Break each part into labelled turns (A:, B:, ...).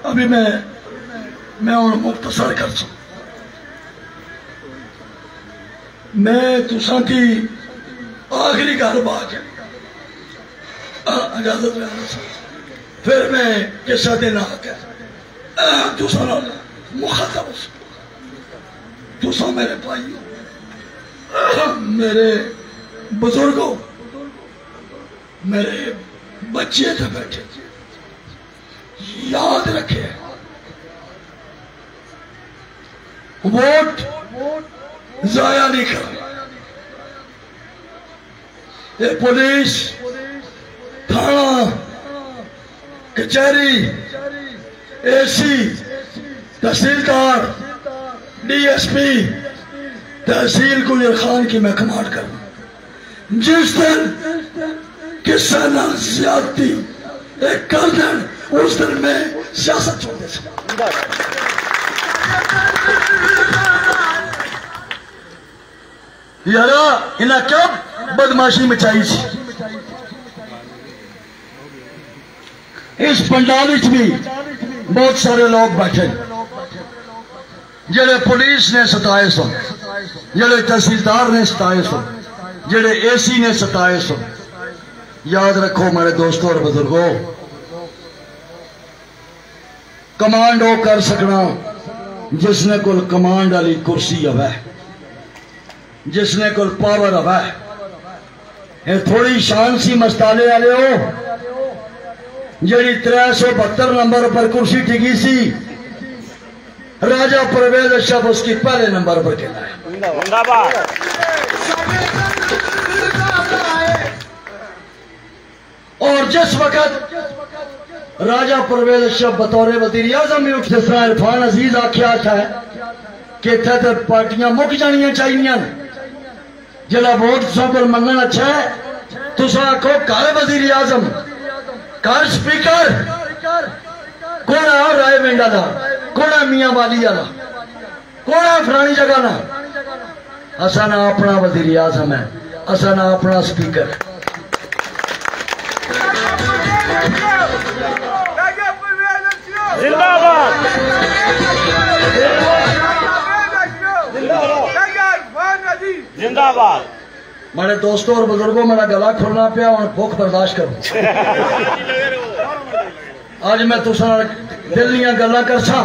A: अभी मैं और मुख्तसर कर सकूं। मैं तुसा की आखिरी गल बात इजाजत लेना, फिर मैं किसा दिन आके तुसा मुखातब हो। तुसा मेरे भाई हो, मेरे बुजुर्गों, मेरे बच्चे थे बैठे, याद रखे वोट जाया नहीं करना। ये पुलिस, थाना, कचहरी, एसी, तहसीलदार, डीएसपी, तहसील गुजर खान की मैं कमांड करूं। जिस दिन किसी ना ज्यादती कर दें, उस दिन मैं सियासत छोड़ दे सकता। यारा इन्हें क्या बदमाशी मचाई सी। इस पंडाल भी बहुत सारे लोग बैठे, जेड़े पुलिस ने सताए सुन, जेड़े तहसीलदार ने सताए सुन, जेड़े एसी ने सताए सुन। याद रखो मेरे दोस्तों और बुजुर्गों, कमांड वो कर सकना जिसने कोल कमांड वाली कुर्सी हवे, जिसने कोल पावर हवे। ये थोड़ी शान सी मस्ताले वाले हो जी 372 नंबर पर कुर्सी टिकी सी, राजा परवेज अशरफ उसकी पहले नंबर पर टिका है। और जिस वक्त राजा परवेज अशरफ बतौर वजीर आजम में उठते सर इरफान अजीज आख्या था कि इतने तो पार्टियां मुक जानिया चाहिए, जरा वोट तुम मंगन अच्छा है, तुम आखो घर वजीर आजम, घर स्पीकर, कौन है राय वेंडा का, कौन है मियां वाली वाला, कौन है फलानी जगह ना। असा ना अपना वजीर आजम है, असा ना अपना स्पीकर।
B: जिंदाबाद जिंदाबाद।
A: मेरे दोस्तों और बुजुर्गों, मेरा गला खुलना पिया और भूख बर्दाश्त करो। आज मैं तुसा दिल दियां गल्लां करसा,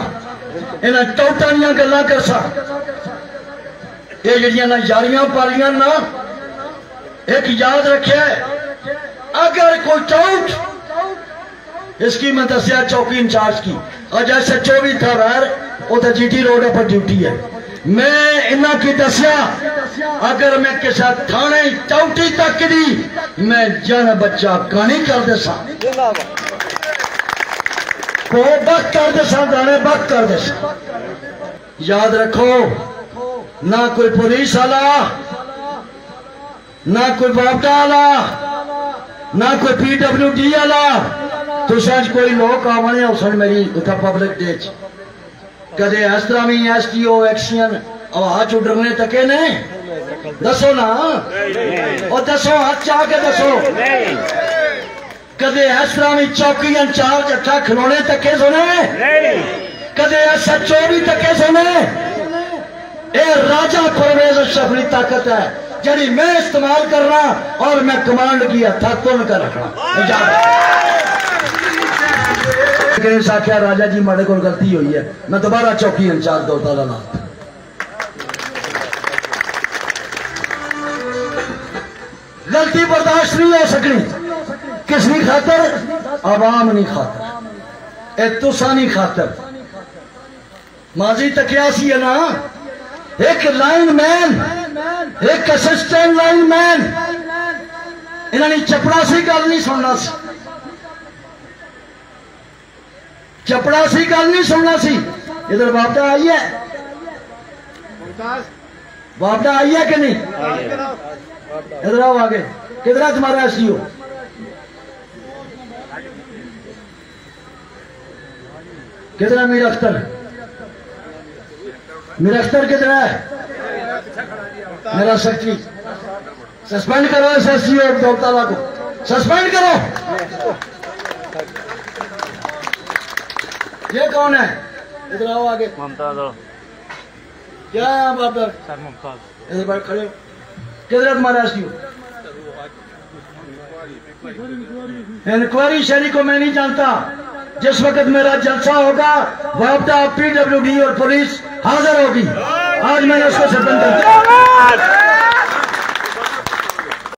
A: इन्हां टौटां दियां गल्लां करसा। ये जिहड़ियां ना यारियां पालियां ना, एक याद रखे, अगर कोई टाउट, इसकी मैं दसिया चौकी इंचार्ज की, और जैसे 24 था वैर वो तो जीटी रोड पर ड्यूटी है। मैं इन्ना की दसिया, अगर मैं किसी थाने चौकी तक दी मैं जन बच्चा कहानी कर दसा, को बक कर दसा, दाने बक कर दसा। याद रखो, ना कोई पुलिस वाला, ना कोई बापटा वाला, ना कोई PWD वाला, तो सच कोई लोग आवने उसन मेरी उठा पब्लिक डे कदे इस तरह भी STO एक्शन आवाज उड़ने तके ने दसो ना, और दसो हाथ चाह के दसो, कदे इस तरह भी चौकी इंचार्ज अट्ठा खिलौने तके सुने, कदे SHO भी तके सुने। ये राजा परवेज अशरफ की ताकत है जड़ी मैं इस्तेमाल कर रहा, और मैं कमांड की हथा तुन कर रखना। आख्या राजा जी माड़े को गलती हुई है, मैं दोबारा चौकी इंचार्ज दौता ला। गलती बर्दाश्त नहीं हो सकनी, किसनी खातर? आवाम नहीं खातर, ए तुसा नहीं खातर। माजी तकिया सी है ना, एक लाइन मैन, एक असिस्टेंट लाइन मैन, इन्होंने चपड़ासी गल नहीं सुनना सी, चपड़ासी गल नहीं सुनना सी। इधर बापटा आई है, बापटा आई है कि नहीं? इधर आओ आगे, किधर है तुम्हारा SDO? किधर है मीर अख्तर? मीर अख्तर किधर है? मेरा सेक्रेटरी सस्पेंड करो SSC और दौलताला को, सस्पेंड करो। ये कौन है? इधर आओ आगे।
B: मुमताज।
A: क्या है आप इधर?
B: सर मुमताज।
A: इधर बैठ खड़े हो। किधर है तुम्हारा SDO? इंक्वायरी शैली को मैं नहीं जानता। जिस वक्त मेरा जलसा होगा वापदा PWD और पुलिस हाजिर होगी। आज मैंने उसको सस्पेंड कर दिया।